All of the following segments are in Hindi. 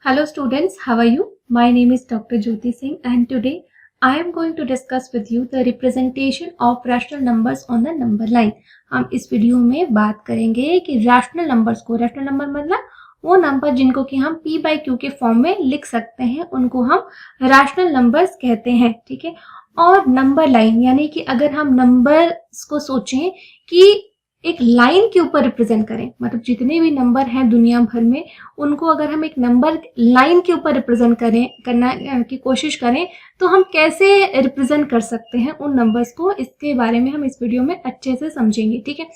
Hello students, how are you? My name is Dr. Jyoti Singh and today I am going to discuss with you the representation of rational numbers on the number line. हम इस वीडियो में बात करेंगे कि रैशनल नंबर्स को, रैशनल नंबर मतलब वो नंबर जिनको कि हम p by q के फॉर्म में लिख सकते हैं उनको हम रैशनल नंबर्स कहते हैं, ठीक है। और नंबर लाइन यानी कि अगर हम नंबर्स को सोचें कि एक लाइन के ऊपर रिप्रेजेंट करें, मतलब जितने भी नंबर हैं दुनिया भर में उनको अगर हम एक नंबर लाइन के ऊपर रिप्रेजेंट करना की कोशिश करें तो हम कैसे रिप्रेजेंट कर सकते हैं उन नंबर्स को, इसके बारे में हम इस वीडियो में अच्छे से समझेंगे, ठीक है।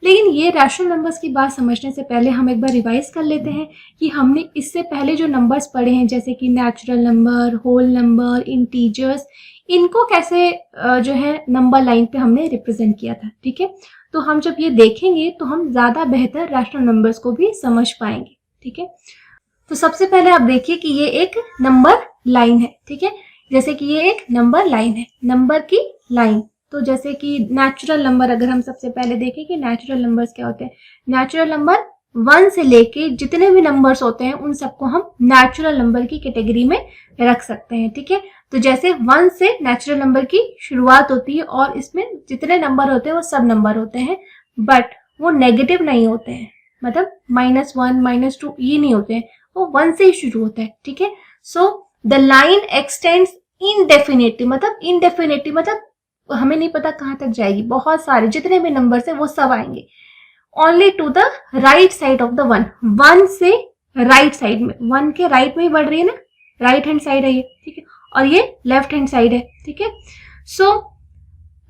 लेकिन ये रैशनल नंबर्स की बात समझने से पहले हम एक बार रिवाइज कर लेते हैं कि हमने इससे पहले जो नंबर्स पढ़े हैं जैसे कि natural number, whole number, integers, इनको कैसे जो है नंबर लाइन पे हमने रिप्रेजेंट किया था, ठीक है। तो हम जब ये देखेंगे तो हम ज्यादा बेहतर रैशनल नंबर्स को भी समझ पाएंगे, ठीक है। तो सबसे पहले आप देखिए कि ये एक नंबर लाइन है, ठीक है। जैसे कि ये एक नंबर लाइन है, नंबर की लाइन। तो जैसे कि नेचुरल नंबर अगर हम सबसे पहले देखें कि नेचुरल नंबर्स क्या होते हैं, नेचुरल नंबर 1 से लेके जितने भी नंबर्स होते हैं उन सबको हम नेचुरल नंबर की कैटेगरी में रख सकते हैं, ठीक है। तो जैसे 1 से नेचुरल नंबर की शुरुआत होती है और इसमें जितने नंबर होते हैं वो सब नंबर होते हैं, बट वो नेगेटिव नहीं होते हैं, मतलब -1, -2 ये नहीं होते हैं, वो 1 से ही शुरू होता है, ठीक है। So the line x tends indefinitely, मतलब इनडेफिनेटली मतलब हमें नहीं पता कहाँ तक जाएगी, बहुत सारे जितने भी नंबर्स हैं वो सब आएंगे। Only to the right side of the 1 से राइट साइड में, 1 के राइट में ही बढ़ रही है ना, राइट हैंड साइड है ये, ठीक है, और ये लेफ्ट हैंड साइड है, ठीक है। सो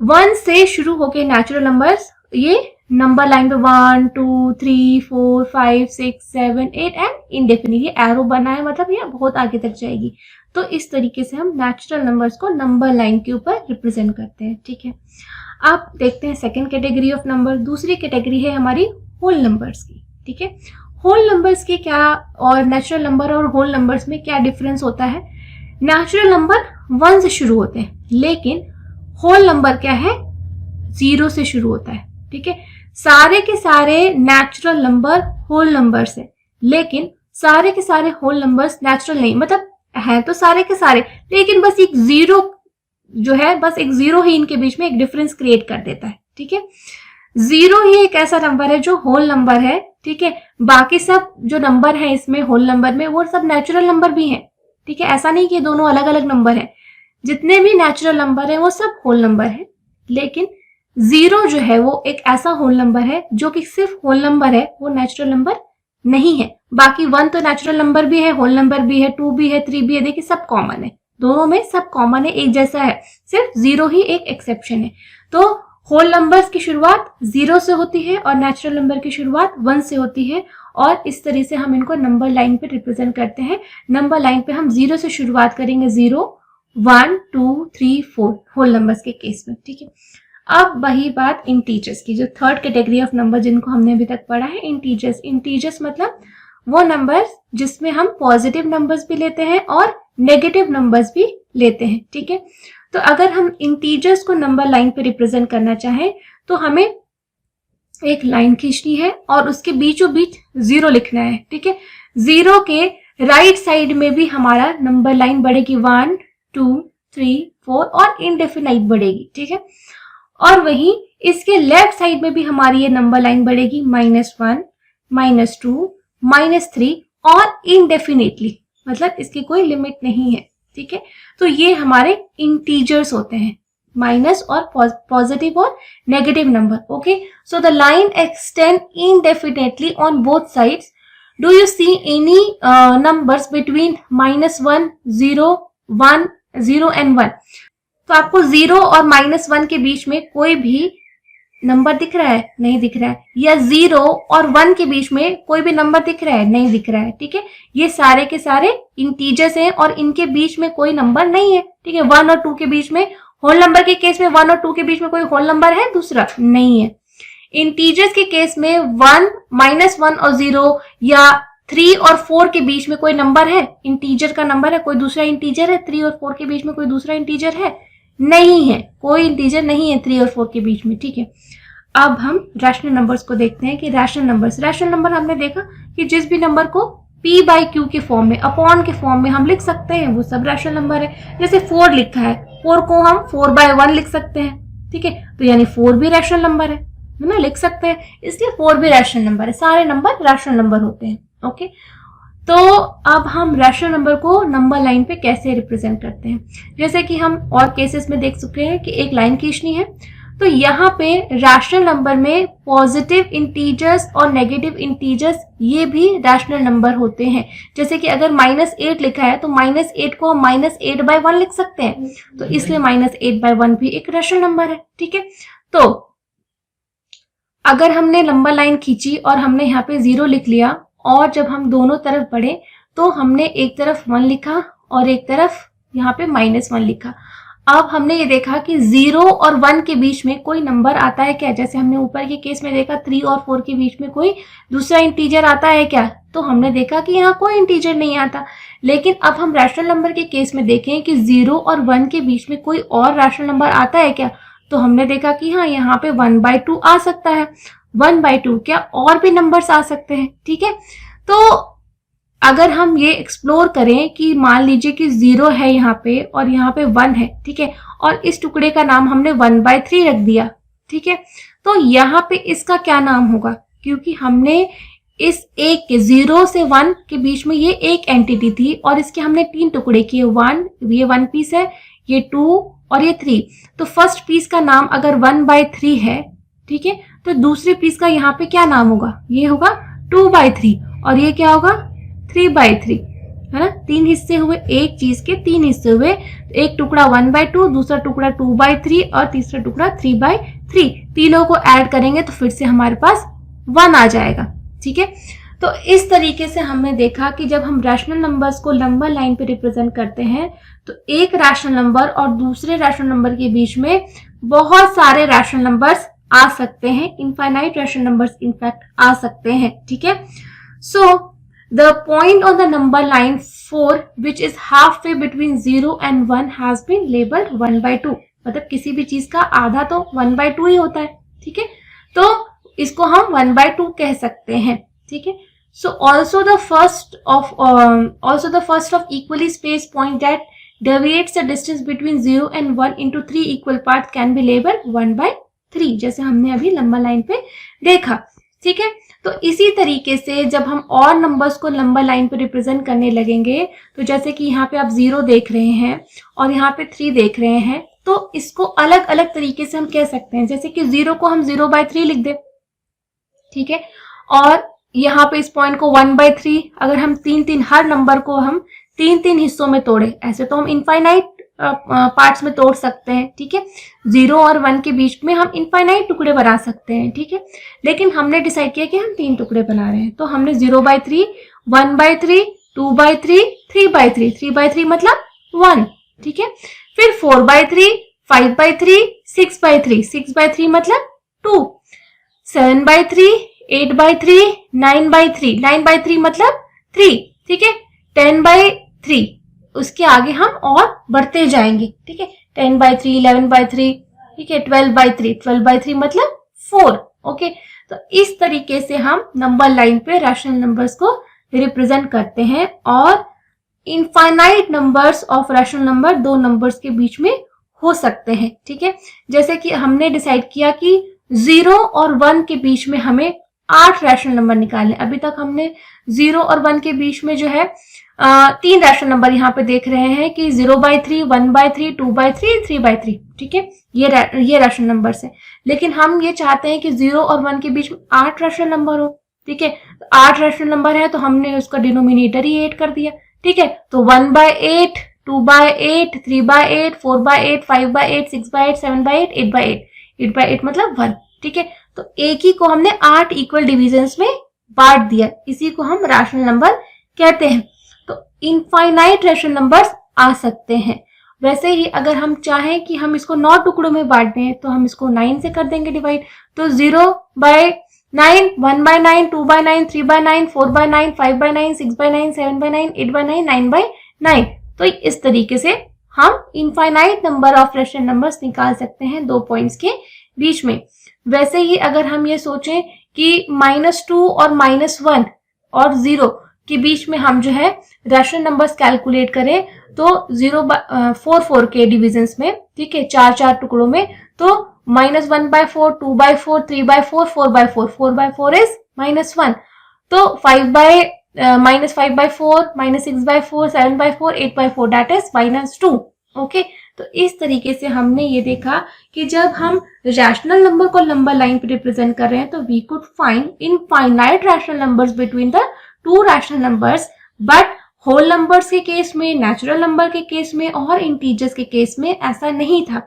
1 से शुरू होके नेचुरल नंबर्स ये नंबर लाइन पे 1 2 3 4 5 6 7 8 एंड इंडेफिनिट, ये एरो बना है मतलब ये बहुत आगे तक जाएगी। तो इस तरीके से हम नेचुरल नंबर्स को नंबर लाइन के ऊपर रिप्रेजेंट करते हैं, ठीक है। अब देखते हैं सेकेंड कैटेगरी ऑफ नंबर। दूसरी कैटेगरी है हमारी होल नंबर्स की, ठीक है। होल नंबर्स के क्या और नेचुरल नंबर और होल नंबर्स में क्या डिफरेंस होता है। नेचुरल नंबर 1 से शुरू होते हैं लेकिन होल नंबर क्या है, 0 से शुरू होता है, ठीक है। सारे के सारे नेचुरल नंबर होल नंबर्स है लेकिन सारे के सारे होल नंबर्स नेचुरल नहीं, मतलब है तो सारे के सारे, लेकिन बस एक जीरो जो है, बस एक जीरो ही इनके बीच में एक डिफरेंस क्रिएट कर देता है, ठीक है। 0 ही एक ऐसा नंबर है जो होल नंबर है, ठीक है। बाकी सब जो नंबर है इसमें होल नंबर में वो सब नेचुरल नंबर भी हैं, ठीक है। ऐसा नहीं कि दोनों अलग अलग नंबर है, जितने भी नेचुरल नंबर है वो सब होल नंबर है, लेकिन 0 जो है वो एक ऐसा होल नंबर है जो कि सिर्फ होल नंबर है, वो नेचुरल नंबर नहीं है। बाकी 1 तो नेचुरल नंबर भी है, होल नंबर भी है, 2 भी है, 3 भी है, देखिए सब कॉमन है, दोनों में सब कॉमन है, एक जैसा है, सिर्फ 0 ही एक एक्सेप्शन है। तो होल नंबर्स की शुरुआत 0 से होती है और नेचुरल नंबर की शुरुआत 1 से होती है, और इस तरह से हम इनको नंबर लाइन पे रिप्रेजेंट करते हैं। नंबर लाइन पे हम 0 से शुरुआत करेंगे, 0 1 2 3 4 होल नंबर्स के केस में, ठीक है। अब वही बात इंटीजर्स की, जो थर्ड कैटेगरी ऑफ नंबर जिनको हमने अभी तक पढ़ा है, इंटीजर्स। इंटीजर्स मतलब वो नंबर्स जिसमें हम पॉजिटिव नंबर्स भी लेते हैं और नेगेटिव नंबर्स भी लेते हैं, ठीक है। तो अगर हम इंटीजर्स को नंबर लाइन पे रिप्रेजेंट करना चाहें तो हमें एक लाइन खींचनी है और उसके बीचों बीच 0 लिखना है, ठीक है। 0 के राइट साइड में भी हमारा नंबर लाइन बढ़ेगी, 1 2 3 4 और इंडेफिनाइट बढ़ेगी, ठीक है। और वहीं इसके लेफ्ट साइड में भी हमारी ये नंबर लाइन बढ़ेगी, -1 -2 -3 और इंडेफिनेटली, मतलब इसकी कोई लिमिट नहीं है, ठीक है। तो ये हमारे इंटीजर्स होते हैं, माइनस और पॉजिटिव और negative number, okay. So the line extend indefinitely on both sides. Do you see any numbers between -1 0 1 0 and 1। तो आपको 0 और -1 के बीच में कोई भी नंबर दिख रहा है, नहीं दिख रहा है, या 0 और 1 के बीच में कोई भी नंबर दिख रहा है, नहीं दिख रहा है, ठीक है। ये सारे के सारे इंटीजर्स हैं और इनके बीच में कोई नंबर नहीं है, ठीक है। 1 और 2 के बीच में, होल नंबर के केस में 1 और 2 के बीच में कोई होल नंबर है दूसरा, नहीं है। इंटीजर्स के केस में 1 -1 और 0 या 3 और 4 के बीच में कोई नंबर है, इंटीजर का नंबर है, कोई दूसरा इंटीजर है, 3 और 4 के बीच में कोई दूसरा इंटीजर है, नहीं है, कोई इंटीजर नहीं है 3 और 4 के बीच में, ठीक है। अब हम रैशनल नंबर्स को देखते हैं कि रैशनल नंबर हमने देखा कि जिस भी नंबर को p बाई q के फॉर्म में, अपॉन के फॉर्म में हम लिख सकते हैं, वो सब रैशनल नंबर है। जैसे 4 लिखा है, 4 को हम 4/1 लिख सकते हैं, ठीक है, तो यानी 4 भी रैशनल नंबर है ना, लिख सकते हैं, इसलिए 4 भी रैशनल नंबर है। सारे नंबर रैशनल नंबर होते हैं। ओके, तो अब हम रैशनल नंबर को नंबर लाइन पे कैसे रिप्रेजेंट करते हैं, जैसे कि हम और केसेस में देख चुके हैं कि एक लाइन खींचनी है, तो यहाँ पे रैशनल नंबर में पॉजिटिव इंटीजर्स और नेगेटिव इंटीजर्स ये भी रैशनल नंबर होते हैं। जैसे कि अगर -8 लिखा है तो -8 को हम -8/1 लिख सकते हैं, तो इसलिए -8/1 भी एक रैशनल नंबर है। ठीक है, तो अगर हमने नंबर लाइन खींची और हमने यहाँ पे 0 लिख लिया, और जब हम दोनों तरफ बढ़े तो हमने एक तरफ 1 लिखा और एक तरफ यहाँ पे -1 लिखा। अब हमने ये देखा कि 0 और 1 के बीच में कोई नंबर आता है क्या, जैसे हमने ऊपर के केस में देखा 3 और 4 के बीच में कोई दूसरा इंटीजर आता है क्या, तो हमने देखा कि यहाँ कोई इंटीजर नहीं आता। लेकिन अब हम रैशनल नंबर के केस में देखें कि 0 और 1 के बीच में कोई और रैशनल नंबर आता है क्या, तो हमने देखा कि हाँ, यहाँ पे 1/2 आ सकता है। 1/2 क्या और भी नंबर्स आ सकते हैं। ठीक है, तो अगर हम ये एक्सप्लोर करें कि मान लीजिए कि 0 है यहाँ पे और यहाँ पे 1 है, ठीक है, और इस टुकड़े का नाम हमने 1/3 रख दिया, ठीक है, तो यहाँ पे इसका क्या नाम होगा, क्योंकि हमने इस एक के 0 से 1 के बीच में ये एक एंटिटी थी और इसके हमने 3 टुकड़े किए, 1, ये 1 पीस है, ये 2 और ये 3, तो फर्स्ट पीस का नाम अगर 1/3 है, ठीक है, तो दूसरे पीस का यहाँ पे क्या नाम होगा, ये होगा 2/3 और ये क्या होगा 3/3, है ना। 3 हिस्से हुए, एक चीज के 3 हिस्से हुए, एक टुकड़ा 1/2, दूसरा टुकड़ा 2/3 और तीसरा टुकड़ा 3/3। तीनों को ऐड करेंगे तो फिर से हमारे पास 1 आ जाएगा। ठीक है, तो इस तरीके से हमने देखा कि जब हम रैशनल नंबर्स को नंबर लाइन पे रिप्रेजेंट करते हैं तो एक रैशनल नंबर और दूसरे रैशनल नंबर के बीच में बहुत सारे रैशनल नंबर्स आ सकते हैं, इनफाइनाइट रैशनल नंबर्स इनफैक्ट आ सकते हैं। ठीक है, सो the point on the number line 4 which is halfway between 0 and 1 has been labeled 1/2, मतलब किसी भी चीज का आधा तो 1/2 ही होता है। ठीक है, तो इसको हम 1/2 कह सकते हैं। ठीक है, so also the first of equally spaced point that deviates the distance between 0 and 1 into 3 equal parts can be labeled 1/3, जैसे हमने अभी नंबर लाइन पे देखा। ठीक है, तो इसी तरीके से जब हम और नंबर्स को नंबर लाइन पे रिप्रेजेंट करने लगेंगे, तो जैसे कि यहाँ पे आप 0 देख रहे हैं और यहाँ पे 3 देख रहे हैं, तो इसको अलग अलग तरीके से हम कह सकते हैं। जैसे कि 0 को हम 0/3 लिख दे, ठीक है, और यहाँ पे इस पॉइंट को 1/3, अगर हम 3-3 हर नंबर को हम 3-3 हिस्सों में तोड़े, ऐसे तो हम इनफाइनाइट पार्ट्स में तोड़ सकते हैं। ठीक है, 0 और 1 के बीच में हम इनफाइनाइट टुकड़े बना सकते हैं। ठीक है, लेकिन हमने डिसाइड किया कि हम 3 टुकड़े बना रहे हैं, तो हमने 0/3, 1/3, 2/3, 3/3, 3/3 मतलब 1। ठीक है, फिर 4/3, 5/3, 6/3, 6/3 मतलब 2, 7/3, 8/3, 9/3, 9/3 मतलब 3। ठीक है, 10/3, उसके आगे हम और बढ़ते जाएंगे। ठीक है, 10/3, 11/3, ठीक है, 12/3, 12/3 मतलब 4। ओके, तो इस तरीके से हम नंबर लाइन पे रैशनल नंबर्स को रिप्रेजेंट करते हैं और infinite numbers of rational number दो नंबर्स के बीच में हो सकते हैं। ठीक है, जैसे कि हमने डिसाइड किया कि 0 और 1 के बीच में हमें 8 रैशनल नंबर निकालने। अभी तक हमने 0 और 1 के बीच में जो है 3 रैशनल नंबर यहाँ पे देख रहे हैं कि 0/3, 1/3, 2/3, 3/3। ठीक है, ये रैशनल नंबर्स है, लेकिन हम ये चाहते हैं कि 0 और 1 के बीच में 8 रैशनल नंबर हो। ठीक है, 8 रैशनल नंबर है तो हमने उसका डिनोमिनेटर ही 8 कर दिया। ठीक है, तो 1/8, 2/8, 3/8, 4/8, 5/8, 6/8, 7/8, 8/8, 8/8 मतलब 1। ठीक है, तो एक ही को हमने 8 इक्वल डिविजन्स में बांट दिया, इसी को हम रैशनल नंबर कहते हैं। तो इनफाइनाइट रैशनल नंबर्स आ सकते हैं। वैसे ही अगर हम चाहें कि हम इसको 9 टुकड़ों में बांट दें तो हम इसको 9 से कर देंगे डिवाइड, तो 0/9, 1/9, 2/9, 3/9, 4/9, 5/9, 6/9, 7/9, 8/9, 9/9। तो इस तरीके से हम infinite number of rational numbers निकाल सकते हैं 2 पॉइंट्स के बीच में। वैसे ही अगर हम ये सोचें कि -2 और -1 और 0 के बीच में हम जो है रैशनल नंबर्स कैलकुलेट करें तो 4 के डिविजन्स में, ठीक है, 4 टुकड़ों में, तो -1/4, 2/4, 3/4, 4/4, 4/4 इज -1, तो -5/4, -6/4, 7/4, 8/4 दैट इज -2। ओके, तो इस तरीके से हमने ये देखा कि जब हम रैशनल नंबर को नंबर लाइन पे रिप्रेजेंट कर रहे हैं तो we could find infinite rational numbers between the two rational numbers, but whole numbers के केस में, नेचुरल नंबर के केस में और इंटीजर्स के केस में ऐसा नहीं था।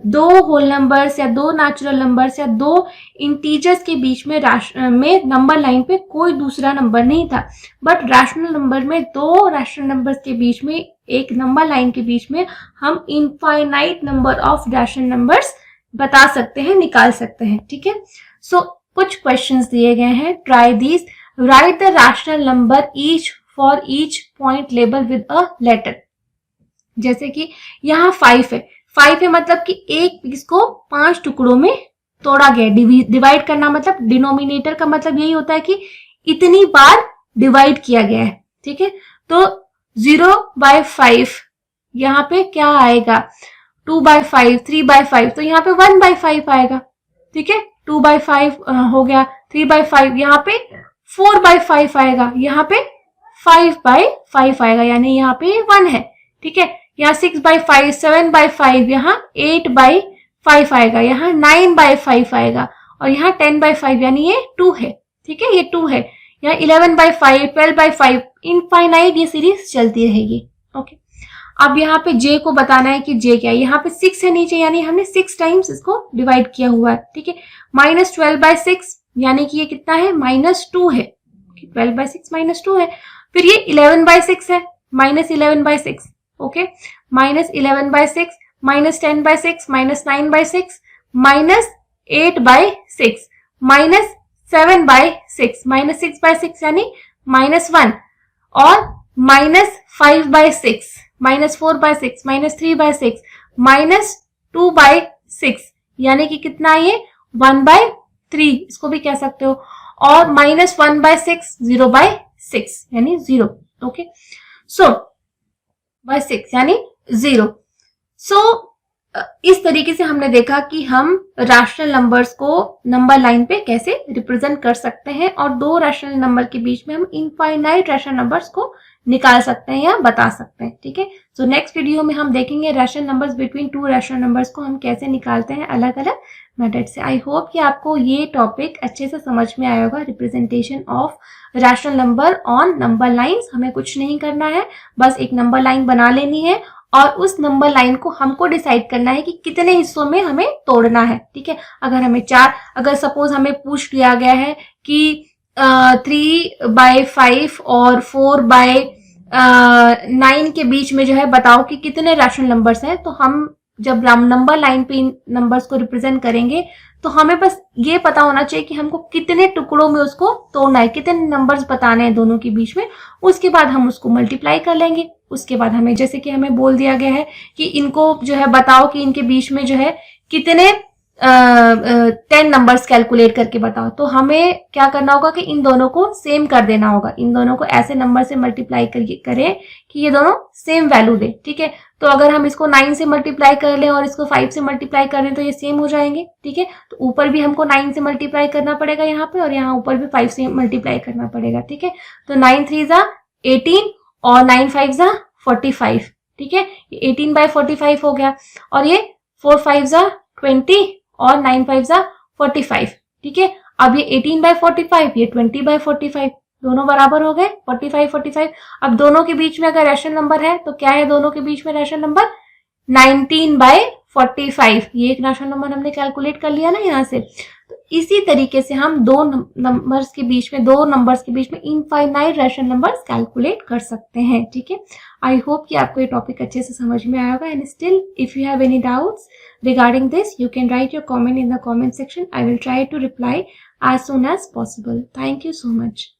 दो होल नंबर्स या दो नेचुरल नंबर्स या दो इंटीजर्स के बीच में नंबर लाइन पे कोई दूसरा नंबर नहीं था, बट रैशनल नंबर में दो रैशनल नंबर्स के बीच में, एक नंबर लाइन के बीच में हम infinite number of rational numbers बता सकते हैं, निकाल सकते हैं। ठीक है, सो कुछ क्वेश्चंस दिए गए हैं, try these, write the rational number each for each point label with a letter. जैसे कि यहाँ 5 है, 5 है मतलब कि एक पीस को 5 टुकड़ों में तोड़ा गया। डिवाइड करना मतलब, डिनोमिनेटर का मतलब यही होता है कि इतनी बार डिवाइड किया गया है। ठीक है, तो 0/5 यहाँ पे क्या आएगा, 2/5, 3/5, तो यहाँ पे 1/5 आएगा। ठीक है, 2/5 हो गया, 3/5, यहाँ पे 4/5 आएगा, यहाँ पे 5/5 आएगा, यानी यहाँ पे 1 है। ठीक है, यहाँ 6/5, 7/5, यहाँ 8/5 आएगा, यहाँ 9/5 आएगा, और यहाँ 10/5 यानी ये 2 है। ठीक है, ये 2 है, यहाँ 11/5, 12/5, इनफाइनाइट ये सीरीज चलती रहेगी। ओके, अब यहाँ पे j को बताना है कि j क्या है। यहाँ पे 6 है नीचे, यानी हमने 6 टाइम्स इसको डिवाइड किया हुआ है। ठीक है, -12/6 यानी कि ये कितना है, -2 है। 12/6 -2 है। फिर ये 11/6 है, -11/6। ओके, -11/6, -10/6, -9/6, -8/6, -7/6, -6/6 यानी -1, और -5/6, -4/6, -3/6, -2/6 यानी कि कितना ये 1/3, इसको भी कह सकते हो, और -1/6, 0/6 यानी 0। ओके, सो /6 यानी 0। सो इस तरीके से हमने देखा कि हम रैशनल नंबर्स को नंबर लाइन पे कैसे रिप्रेजेंट कर सकते हैं, और दो रैशनल नंबर के बीच में हम इनफाइनाइट रैशनल नंबर्स को निकाल सकते हैं या बता सकते हैं। ठीक है, सो नेक्स्ट वीडियो में हम देखेंगे rational numbers between two rational numbers को हम कैसे निकालते हैं अलग अलग मेथड से। आई होप कि आपको ये टॉपिक अच्छे से समझ में आया होगा। Representation of rational number on number lines, हमें कुछ नहीं करना है, बस एक नंबर लाइन बना लेनी है और उस नंबर लाइन को हमको डिसाइड करना है कि कितने हिस्सों में हमें तोड़ना है। ठीक है, अगर हमें अगर सपोज हमें पूछ लिया गया है कि 3/5 और 4/9 के बीच में जो है बताओ कि कितने रैशनल नंबर्स हैं, तो हम जब नंबर लाइन पे इन नंबर्स को रिप्रेजेंट करेंगे तो हमें बस ये पता होना चाहिए कि हमको कितने टुकड़ों में उसको तोड़ना है, कितने नंबर्स बताने हैं दोनों के बीच में। उसके बाद हम उसको मल्टीप्लाई कर लेंगे। उसके बाद हमें, जैसे कि हमें बोल दिया गया है कि इनको जो है बताओ कि इनके बीच में जो है कितने 10 नंबर्स कैलकुलेट करके बताओ, तो हमें क्या करना होगा कि इन दोनों को सेम कर देना होगा। इन दोनों को ऐसे नंबर से मल्टीप्लाई करें कि ये दोनों सेम वैल्यू दे। ठीक है, तो अगर हम इसको 9 से मल्टीप्लाई कर लें और इसको 5 से मल्टीप्लाई कर लें तो ये सेम हो जाएंगे। ठीक है, तो ऊपर भी हमको 9 से मल्टीप्लाई करना पड़ेगा यहाँ पे, और यहाँ ऊपर भी 5 से मल्टीप्लाई करना पड़ेगा। ठीक है, तो 9 3 18 और 9 5 45। ठीक है, ये 18/45 हो गया, और ये 4 5 20 और 9 5 45। ठीक है, अब ये 18/45, ये 20/45, दोनों बराबर हो गए, 45/45। अब दोनों के बीच में अगर रैशनल नंबर है तो क्या है दोनों के बीच में रैशनल नंबर, 19/45। ये एक रैशनल नंबर हमने कैलकुलेट कर लिया ना यहाँ से। तो इसी तरीके से हम दो नंबर्स के बीच में इनफाइनाइट रैशनल नंबर्स कैलकुलेट कर सकते हैं। ठीक है, आई होप कि आपको ये टॉपिक अच्छे से समझ में आया होगा। And still if you have any doubts regarding this, you can write your comment in the comment section. I will try to reply as soon as possible. Thank you so much.